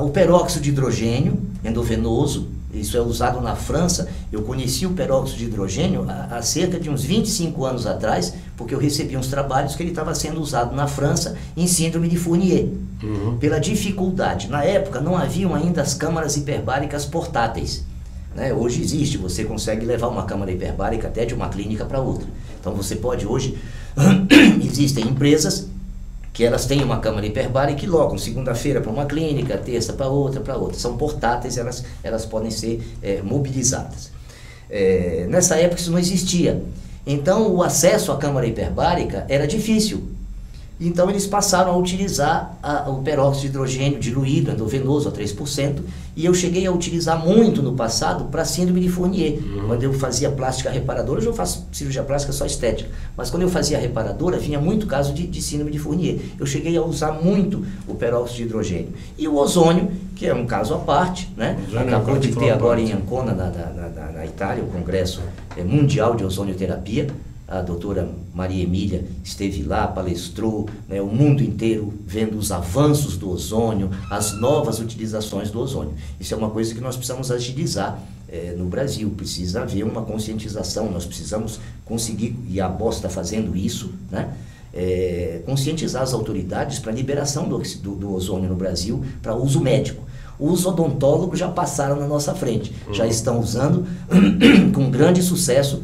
O peróxido de hidrogênio endovenoso, isso é usado na França. Eu conheci o peróxido de hidrogênio há cerca de uns 25 anos atrás, porque eu recebi uns trabalhos que ele estava sendo usado na França em síndrome de Fournier, pela dificuldade. Na época não haviam ainda as câmaras hiperbáricas portáteis, né? Hoje existe, você consegue levar uma câmara hiperbárica até de uma clínica para outra. Então você pode hoje, existem empresas que elas têm uma câmara hiperbárica e logam segunda-feira para uma clínica, terça para outra. São portáteis, elas podem ser mobilizadas. Nessa época isso não existia. Então o acesso à câmara hiperbárica era difícil. Então eles passaram a utilizar o peróxido de hidrogênio diluído, endovenoso, a 3%, e eu cheguei a utilizar muito no passado para síndrome de Fournier. Quando eu fazia plástica reparadora, hoje eu faço cirurgia plástica só estética, mas quando eu fazia reparadora, vinha muito caso de síndrome de Fournier. Eu cheguei a usar muito o peróxido de hidrogênio. E o ozônio, que é um caso à parte, né? Acabou de ter agora em Ancona, na Itália, o Congresso Mundial de Ozonioterapia. A doutora Maria Emília esteve lá, palestrou, né, o mundo inteiro vendo os avanços do ozônio, as novas utilizações do ozônio. Isso é uma coisa que nós precisamos agilizar no Brasil, precisa haver uma conscientização, nós precisamos conseguir, e a BOS está fazendo isso, né, conscientizar as autoridades para a liberação do ozônio no Brasil para uso médico. Os odontólogos já passaram na nossa frente, já estão usando com grande sucesso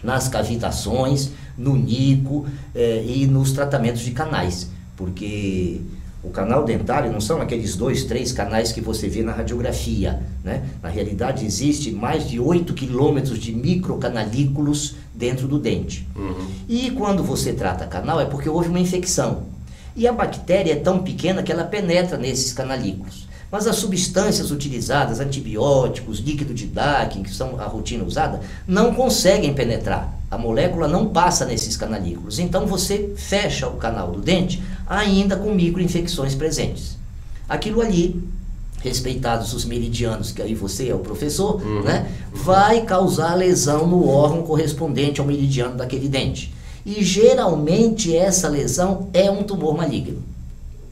nas cavitações, no nico e nos tratamentos de canais, porque o canal dentário não são aqueles 2, 3 canais que você vê na radiografia, né? Na realidade existe mais de 8 quilômetros de microcanalículos dentro do dente. E quando você trata canal é porque houve uma infecção, e a bactéria é tão pequena que ela penetra nesses canalículos. Mas as substâncias utilizadas, antibióticos, líquido de Dackin, que são a rotina usada, não conseguem penetrar. A molécula não passa nesses canalículos. Então você fecha o canal do dente ainda com microinfecções presentes. Aquilo ali, respeitados os meridianos, que aí você é o professor, né, vai causar lesão no órgão correspondente ao meridiano daquele dente. E geralmente essa lesão é um tumor maligno.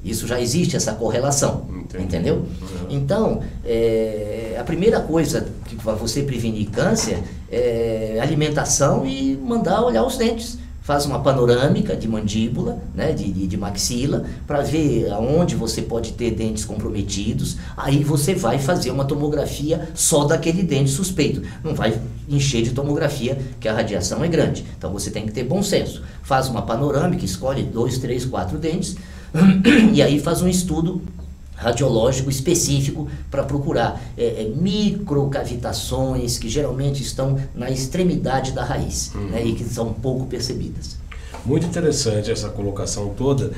Isso já existe, essa correlação, entendeu? Então, a primeira coisa que para você prevenir câncer é alimentação e mandar olhar os dentes. faz uma panorâmica de mandíbula, né, de maxila, para ver aonde você pode ter dentes comprometidos. Aí você vai fazer uma tomografia só daquele dente suspeito. Não vai encher de tomografia, que a radiação é grande. Então você tem que ter bom senso. Faz uma panorâmica, escolhe 2, 3, 4 dentes, e aí faz um estudo radiológico específico para procurar microcavitações que geralmente estão na extremidade da raiz, né, e que são pouco percebidas. Muito interessante essa colocação toda.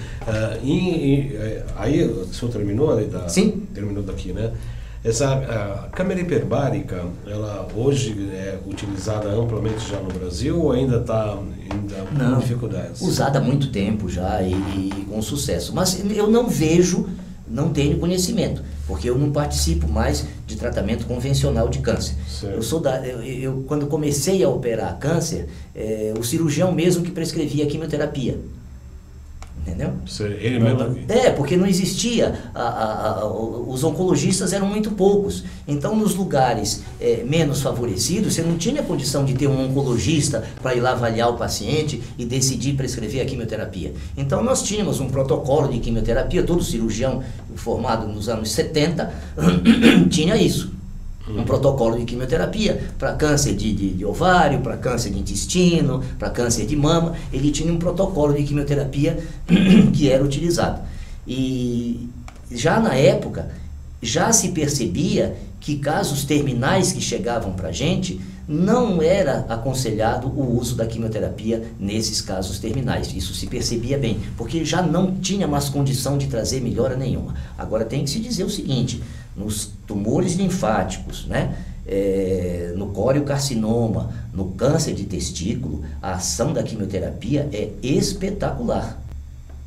Aí o senhor terminou? Sim. Terminou daqui, né? Essa câmera hiperbárica, ela hoje é utilizada amplamente já no Brasil ou ainda está com dificuldades? Usada há muito tempo já e com sucesso. Mas eu não vejo, não tenho conhecimento, porque eu não participo mais de tratamento convencional de câncer. Eu quando comecei a operar câncer, o cirurgião mesmo que prescrevia a quimioterapia. Entendeu? Ele mesmo? Porque não existia, os oncologistas eram muito poucos. Então, nos lugares menos favorecidos, você não tinha condição de ter um oncologista para ir lá avaliar o paciente e decidir prescrever a quimioterapia. Então, nós tínhamos um protocolo de quimioterapia, todo cirurgião formado nos anos 70 tinha isso. Um protocolo de quimioterapia para câncer de ovário, para câncer de intestino, para câncer de mama. Ele tinha um protocolo de quimioterapia que era utilizado. E já na época, já se percebia que casos terminais que chegavam para a gente, não era aconselhado o uso da quimioterapia nesses casos terminais. Isso se percebia bem, porque já não tinha mais condição de trazer melhora nenhuma. Agora tem que se dizer o seguinte: nos tumores linfáticos, né, no córeo-carcinoma, no câncer de testículo, a ação da quimioterapia é espetacular.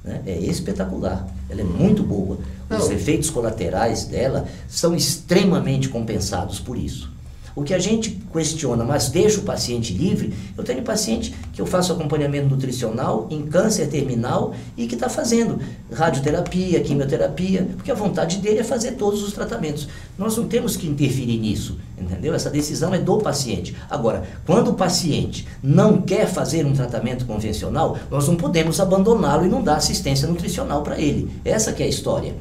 Né? É espetacular. Ela é muito boa. Os efeitos colaterais dela são extremamente compensados por isso. O que a gente questiona, mas deixa o paciente livre, eu tenho paciente que eu faço acompanhamento nutricional em câncer terminal e que está fazendo radioterapia, quimioterapia, porque a vontade dele é fazer todos os tratamentos. Nós não temos que interferir nisso, entendeu? Essa decisão é do paciente. Agora, quando o paciente não quer fazer um tratamento convencional, nós não podemos abandoná-lo e não dar assistência nutricional para ele. Essa que é a história.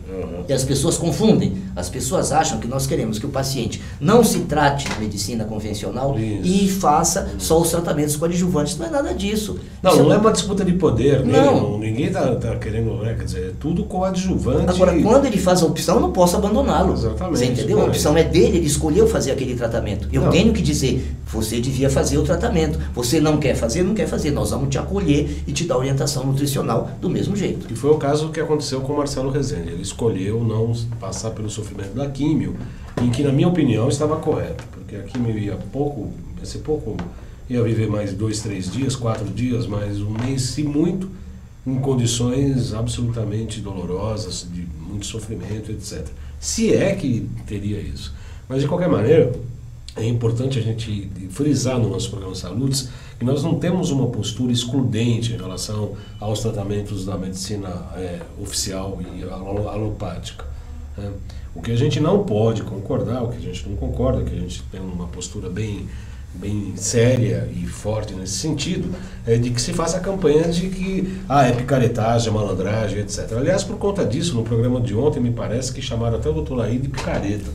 E as pessoas confundem. As pessoas acham que nós queremos que o paciente não se trate de medicina convencional e faça só os tratamentos coadjuvantes. Não é nada disso. Não é uma disputa de poder. Ninguém está querendo, né? Quer dizer, é tudo coadjuvante. Agora, quando ele faz a opção, eu não posso abandoná-lo. Exatamente. Você entendeu? A opção é dele, ele escolheu fazer aquele tratamento. Eu tenho que dizer, você devia fazer o tratamento. Você não quer fazer, não quer fazer. Nós vamos te acolher e te dar orientação nutricional do mesmo jeito. E foi o caso que aconteceu com o Marcelo Rezende. Ele escolheu não passar pelo sofrimento da químio, em que, na minha opinião, estava correto. Porque a químio ia viver mais 2, 3 dias, 4 dias, mais um mês, se muito, em condições absolutamente dolorosas, de muito sofrimento, etc. Se é que teria isso. Mas, de qualquer maneira, é importante a gente frisar no nosso programa Saludes que nós não temos uma postura excludente em relação aos tratamentos da medicina oficial e alopática. Né? O que a gente não pode concordar, o que a gente não concorda, que a gente tem uma postura bem séria e forte nesse sentido, é de que se faça a campanha de que é picaretagem, é malandragem, etc. Aliás, por conta disso, no programa de ontem, me parece que chamaram até o Dr. Laí de picareta.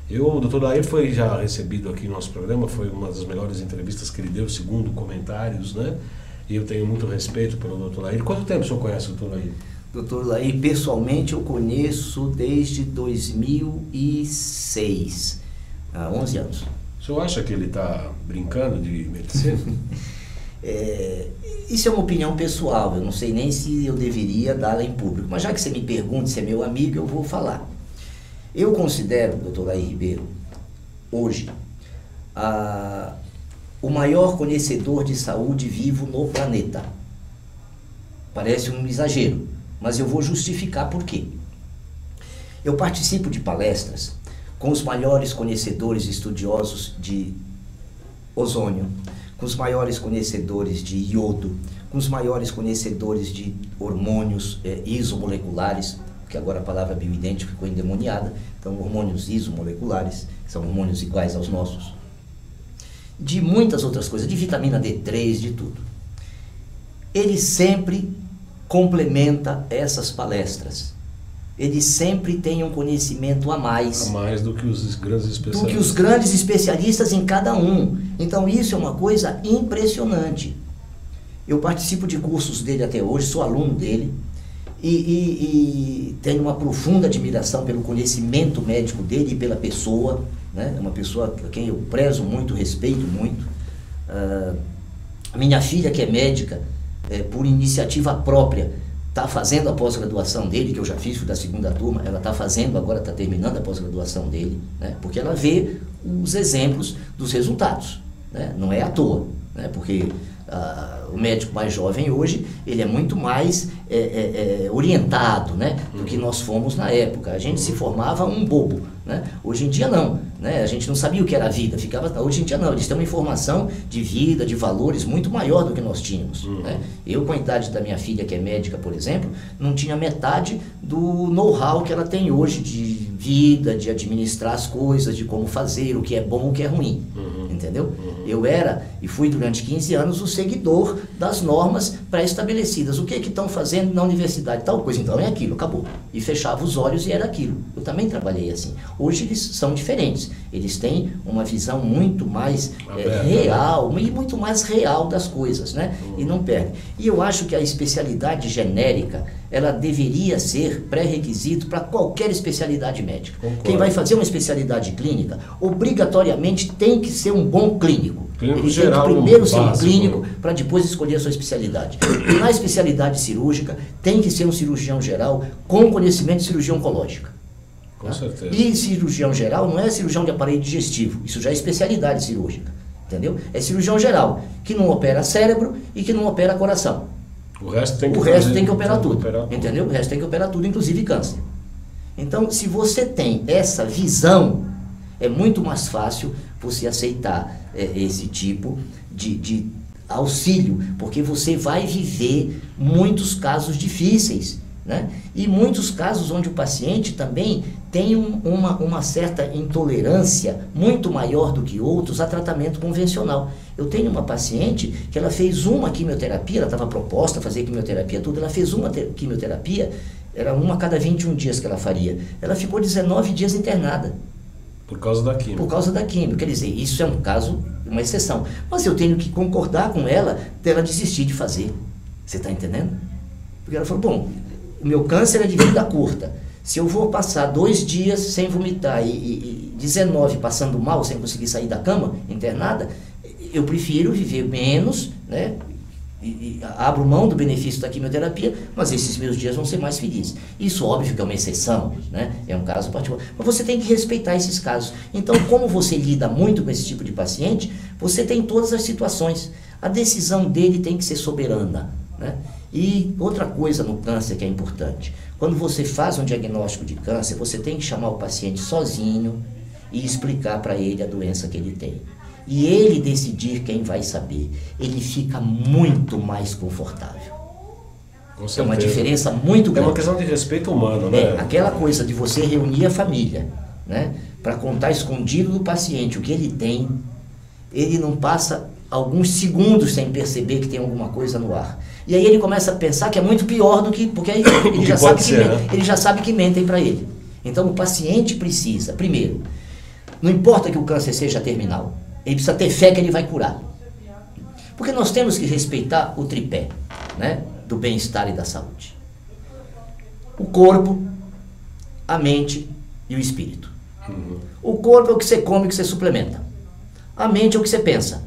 O Dr. Laí foi já recebido aqui no nosso programa, foi uma das melhores entrevistas que ele deu, segundo comentários, né? E eu tenho muito respeito pelo Dr. Laí. Quanto tempo o senhor conhece o Dr. Laí? Dr. Laí, pessoalmente, eu conheço desde 2006, há 11 anos. O senhor acha que ele está brincando de medicina? Isso é uma opinião pessoal, eu não sei nem se eu deveria dá-la em público, mas já que você me pergunta se é meu amigo, eu vou falar. Eu considero, Dr. Laí Ribeiro, hoje, o maior conhecedor de saúde vivo no planeta. Parece um exagero, mas eu vou justificar por quê. Eu participo de palestras com os maiores conhecedores estudiosos de ozônio, com os maiores conhecedores de iodo, com os maiores conhecedores de hormônios isomoleculares, porque agora a palavra bioidêntico ficou endemoniada, então hormônios isomoleculares, que são hormônios iguais aos nossos, de muitas outras coisas, de vitamina D3, de tudo. ele sempre complementa essas palestras. Ele sempre tem um conhecimento a mais. A mais do que os grandes especialistas. Do que os grandes especialistas em cada um. Então isso é uma coisa impressionante. Eu participo de cursos dele até hoje, sou aluno dele. E tenho uma profunda admiração pelo conhecimento médico dele e pela pessoa, né? É uma pessoa a quem eu prezo muito, respeito muito. Minha filha, que é médica, por iniciativa própria, está fazendo a pós-graduação dele, que eu já fiz, fui da segunda turma, ela está fazendo, agora está terminando a pós-graduação dele, né? Porque ela vê os exemplos dos resultados, né? Não é à toa, né? Porque o médico mais jovem hoje, ele é muito mais orientado, né, do que nós fomos na época. A gente se formava um bobo, né? Hoje em dia não, né? A gente não sabia o que era a vida, hoje em dia não, eles têm uma informação de vida, de valores muito maior do que nós tínhamos, né? Eu, com a idade da minha filha, que é médica, por exemplo, não tinha metade do know-how que ela tem hoje de vida, de administrar as coisas, de como fazer, o que é bom, o que é ruim, entendeu? Eu era e fui durante 15 anos o seguidor das normas pré-estabelecidas. O que estão fazendo na universidade? Tal coisa, então é aquilo, acabou. E fechava os olhos e era aquilo. Eu também trabalhei assim. Hoje eles são diferentes. Eles têm uma visão muito mais real, e muito mais real das coisas, né? E não perdem. E eu acho que a especialidade genérica, ela deveria ser pré-requisito para qualquer especialidade médica. Concordo. Quem vai fazer uma especialidade clínica, obrigatoriamente tem que ser um bom clínico. Ele geral, tem que primeiro ser um básico, clínico para depois escolher a sua especialidade. E na especialidade cirúrgica, tem que ser um cirurgião geral com conhecimento de cirurgia oncológica. Com certeza. E cirurgião geral não é cirurgião de aparelho digestivo, isso já é especialidade cirúrgica, entendeu? É cirurgião geral, que não opera cérebro e que não opera coração. O resto tem que operar tudo, entendeu? O resto tem que operar tudo, inclusive câncer. Então, se você tem essa visão, é muito mais fácil você aceitar esse tipo de auxílio, porque você vai viver muitos casos difíceis, né? E muitos casos onde o paciente também tem uma certa intolerância muito maior do que outros a tratamento convencional. Eu tenho uma paciente que ela fez uma quimioterapia, ela estava proposta a fazer quimioterapia tudo, ela fez uma quimioterapia, era uma a cada 21 dias que ela faria. Ela ficou 19 dias internada. Por causa da químio. Por causa da químio. Quer dizer, isso é um caso, uma exceção. Mas eu tenho que concordar com ela dela desistir de fazer. Você está entendendo? Porque ela falou, bom, o meu câncer é de vida curta. Se eu vou passar 2 dias sem vomitar e 19 passando mal, sem conseguir sair da cama, internada, eu prefiro viver menos, né? E abro mão do benefício da quimioterapia, mas esses meus dias vão ser mais felizes. Isso, óbvio, que é uma exceção, né? É um caso particular. Mas você tem que respeitar esses casos. Então, como você lida muito com esse tipo de paciente, você tem todas as situações. A decisão dele tem que ser soberana, né? E outra coisa no câncer que é importante, quando você faz um diagnóstico de câncer, você tem que chamar o paciente sozinho e explicar para ele a doença que ele tem. E ele decidir quem vai saber, ele fica muito mais confortável. É uma diferença muito grande. É uma questão de respeito humano, né? Aquela coisa de você reunir a família, né, para contar escondido do paciente o que ele tem, ele não passa alguns segundos sem perceber que tem alguma coisa no ar. E aí ele começa a pensar que é muito pior do que... Porque aí ele já sabe que mentem para ele. Então o paciente precisa, primeiro, não importa que o câncer seja terminal, ele precisa ter fé que ele vai curar. Porque nós temos que respeitar o tripé, né, do bem-estar e da saúde. O corpo, a mente e o espírito. O corpo é o que você come, o que você suplementa. A mente é o que você pensa.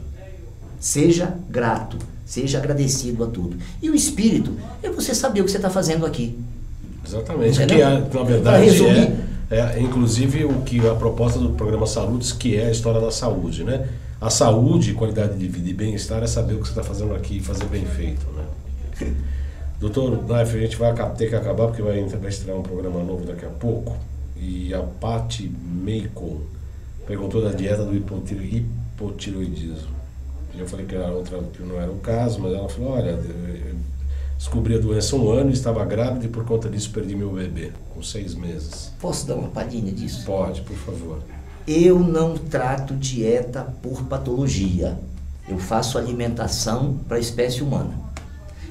Seja grato, seja agradecido a tudo. E o espírito é você saber o que você está fazendo aqui. Exatamente. Que na verdade inclusive a proposta do programa Saludes, que é a história da saúde, né? A saúde, qualidade de vida e bem-estar é saber o que você está fazendo aqui e fazer bem feito, né? Doutor Naif, a gente vai ter que acabar porque vai estrear um programa novo daqui a pouco. E a Patti Meikon perguntou da dieta do hipotireoidismo. Eu falei que não era o caso, mas ela falou, olha, eu descobri a doença há 1 ano, estava grávida e por conta disso perdi meu bebê, com 6 meses. Posso dar uma palhinha disso? Pode, por favor. Eu não trato dieta por patologia. Eu faço alimentação para a espécie humana.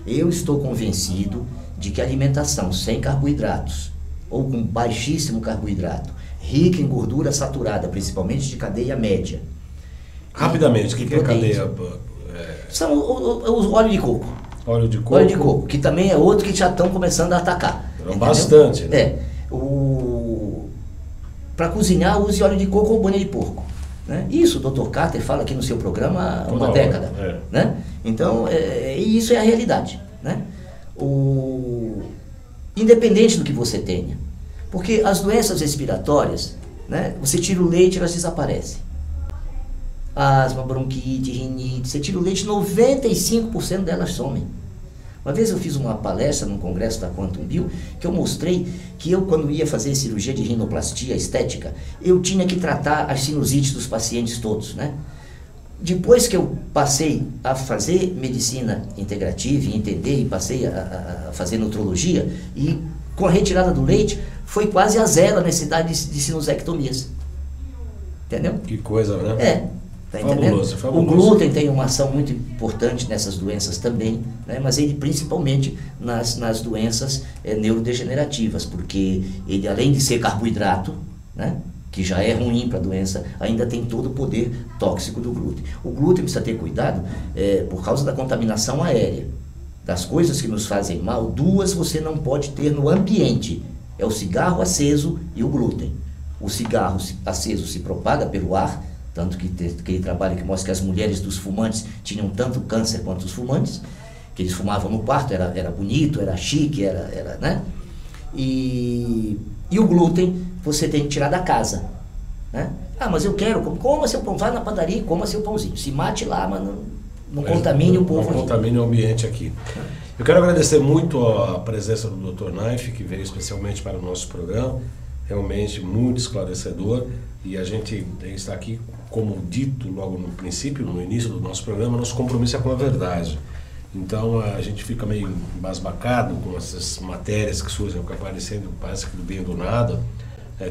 Eu estou convencido de que a alimentação sem carboidratos, ou com baixíssimo carboidrato, rica em gordura saturada, principalmente de cadeia média. Rapidamente, o que é cadeia? São os óleo de coco. Óleo de coco? Óleo de coco, que também é outro que já estão começando a atacar. Bastante, né? É. Para cozinhar, use óleo de coco ou banha de porco. Né? Isso o Dr. Carter fala aqui no seu programa há uma década. Né? Então, isso é a realidade. Né? Independente do que você tenha. Porque as doenças respiratórias, né, você tira o leite, elas desaparecem. Asma, bronquite, rinite, você tira o leite, 95% delas somem. Uma vez eu fiz uma palestra num congresso da Quantum Bio, que eu mostrei que eu, quando ia fazer cirurgia de rinoplastia estética, eu tinha que tratar as sinusites dos pacientes todos, né? Depois que eu passei a fazer medicina integrativa e entender, e passei a fazer nutrologia, e com a retirada do leite, foi quase a zero a necessidade de sinusectomias. Entendeu? Que coisa, né? Tá entendendo? Fabuloso. O glúten tem uma ação muito importante nessas doenças também, né? Mas ele principalmente nas doenças neurodegenerativas, porque ele, além de ser carboidrato, né, que já é ruim para a doença, ainda tem todo o poder tóxico do glúten. O glúten precisa ter cuidado por causa da contaminação aérea. Das coisas que nos fazem mal, duas você não pode ter no ambiente: é o cigarro aceso e o glúten. O cigarro aceso se propaga pelo ar, tanto que aquele trabalho que mostra que as mulheres dos fumantes tinham tanto câncer quanto os fumantes, que eles fumavam no quarto, era bonito, era chique, né? E o glúten você tem que tirar da casa, né? Ah, mas eu quero, coma seu pão, vá na padaria e coma seu pãozinho, se mate lá, mas não contamine o povo. Não contamine o ambiente aqui. Eu quero agradecer muito a presença do Dr. Naif, que veio especialmente para o nosso programa, realmente muito esclarecedor, e a gente está aqui, como dito logo no princípio, no início do nosso programa, nosso compromisso é com a verdade. Então a gente fica meio embasbacado com essas matérias que surgem, que aparecendo, parece que do bem do nada,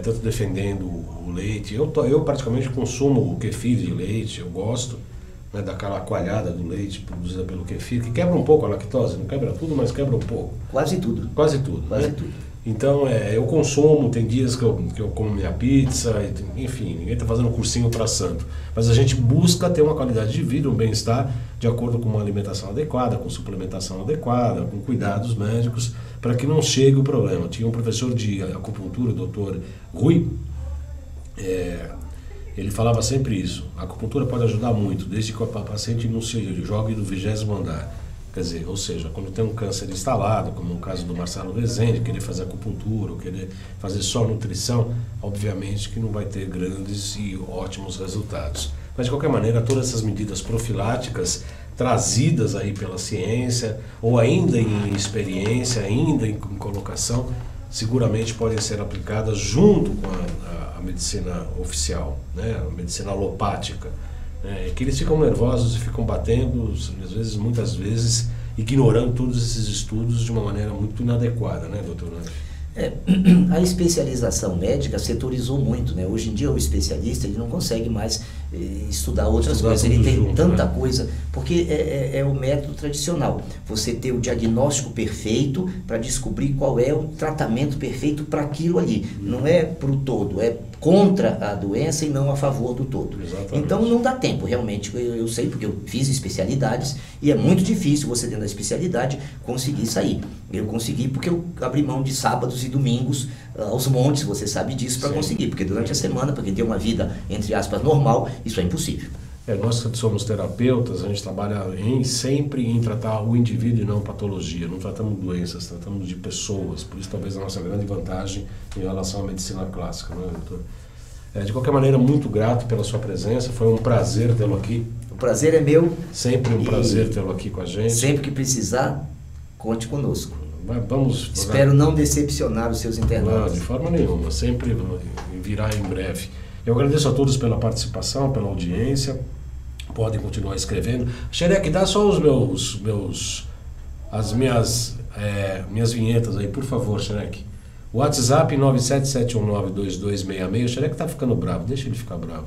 tanto defendendo o leite. Eu praticamente consumo o kefir de leite, eu gosto, né, daquela coalhada do leite produzida pelo kefir, que quebra um pouco a lactose, não quebra tudo, mas quebra um pouco. Quase tudo. Quase tudo. Quase né? tudo. Então, eu consumo, tem dias que eu como minha pizza, enfim, ninguém está fazendo cursinho para santo. Mas a gente busca ter uma qualidade de vida, um bem-estar, de acordo com uma alimentação adequada, com suplementação adequada, com cuidados médicos, para que não chegue o problema. Tinha um professor de acupuntura, o Dr. Rui, ele falava sempre isso: a acupuntura pode ajudar muito, desde que o paciente não se jogue do 20º andar. Quer dizer, ou seja, quando tem um câncer instalado, como no caso do Marcelo Rezende, querer fazer acupuntura ou querer fazer só nutrição, obviamente que não vai ter grandes e ótimos resultados. Mas de qualquer maneira, todas essas medidas profiláticas trazidas aí pela ciência, ou ainda em experiência, ainda em colocação, seguramente podem ser aplicadas junto com a medicina oficial, né? A medicina alopática. Que eles ficam nervosos e ficam batendo, às vezes, muitas vezes, ignorando todos esses estudos de uma maneira muito inadequada, né, doutor Naif? A especialização médica setorizou muito, né? Hoje em dia o especialista ele não consegue mais estudar outras coisas, ele tem junto, tanta coisa, porque é o método tradicional, você ter o diagnóstico perfeito para descobrir qual é o tratamento perfeito para aquilo ali, não é para o todo, é contra a doença e não a favor do todo. Exatamente. Então não dá tempo, realmente, eu sei porque eu fiz especialidades e é muito difícil você dentro da especialidade conseguir sair. Eu consegui porque eu abri mão de sábados e domingos aos montes, você sabe disso, para conseguir, porque durante a semana, para quem tem uma vida, entre aspas, normal, isso é impossível. Nós que somos terapeutas, a gente trabalha sempre em tratar o indivíduo e não patologia. Não tratamos doenças, tratamos de pessoas. Por isso, talvez, a nossa grande vantagem em relação à medicina clássica, não é, doutor? De qualquer maneira, muito grato pela sua presença. Foi um prazer tê-lo aqui. O prazer é meu. Sempre um prazer tê-lo aqui com a gente. Sempre que precisar, conte conosco. Vamos. Espero não decepcionar os seus internautas. Não, de forma nenhuma. Sempre virá em breve. Eu agradeço a todos pela participação, pela audiência. Podem continuar escrevendo. Xereque, dá só as minhas vinhetas aí, por favor, Xereque. WhatsApp 977192266. O Xereque tá ficando bravo, deixa ele ficar bravo.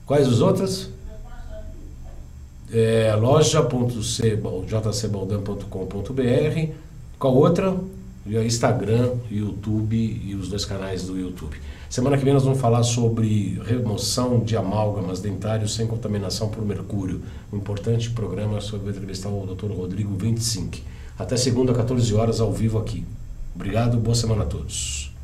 Quais os outros? loja.jcbaldan.com.br. Qual outra? Instagram, YouTube e os 2 canais do YouTube. Semana que vem nós vamos falar sobre remoção de amálgamas dentários sem contaminação por mercúrio. Um importante programa sobre entrevistar o Dr. Rodrigo 25. Até segunda, 14 horas, ao vivo aqui. Obrigado, boa semana a todos.